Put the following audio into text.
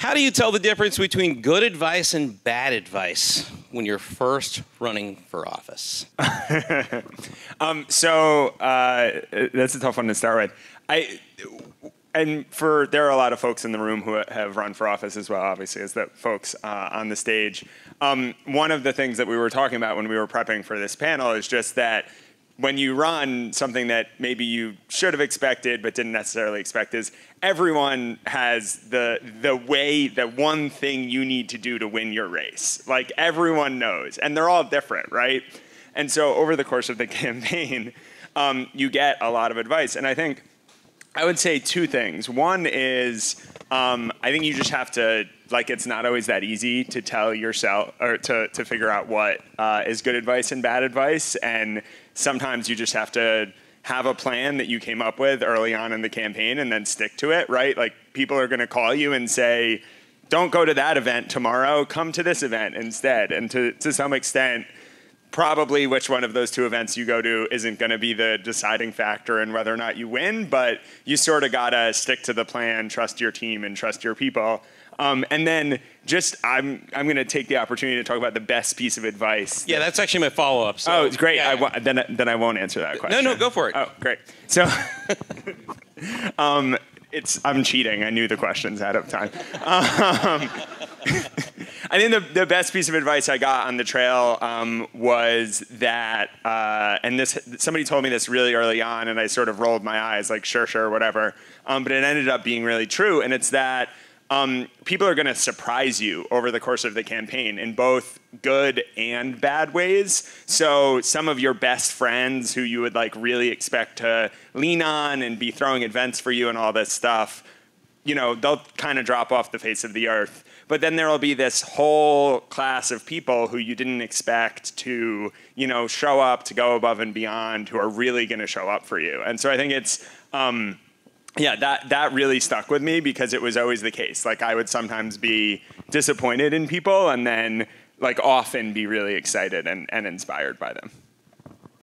How do you tell the difference between good advice and bad advice when you're first running for office? So that's a tough one to start with. There are a lot of folks in the room who have run for office as well, obviously, as the folks on the stage. One of the things that we were talking about when we were prepping for this panel is just that when you run, something that maybe you should have expected but didn't necessarily expect is everyone has the one thing you need to do to win your race. Like, everyone knows, and they're all different, right? And so over the course of the campaign, you get a lot of advice. And I would say two things. One is, I think you just have to, it's not always that easy to tell yourself or to figure out what is good advice and bad advice. And sometimes you just have to have a plan that you came up with early on in the campaign and then stick to it, right? Like, people are going to call you and say, don't go to that event tomorrow, come to this event instead. And to some extent, probably which one of those two events you go to isn't going to be the deciding factor in whether or not you win, but you sort of got to stick to the plan, trust your team, and trust your people. And then I'm going to take the opportunity to talk about the best piece of advice. Yeah, that's actually my follow-up. So, oh, it's great. Yeah. Then I won't answer that question. No, go for it. Oh, great. So I'm cheating. I knew the questions ahead of time. I think the best piece of advice I got on the trail was that, somebody told me this really early on, and I sort of rolled my eyes, like, sure, whatever. But it ended up being really true, and it's that people are going to surprise you over the course of the campaign in both good and bad ways. So some of your best friends who you would really expect to lean on and be throwing events for you and all this stuff, they'll kind of drop off the face of the earth. But then there will be this whole class of people who you didn't expect to, show up, to go above and beyond, who are really going to show up for you. And so I think it's, that really stuck with me because it was always the case. Like, I would sometimes be disappointed in people and then, often be really excited and inspired by them.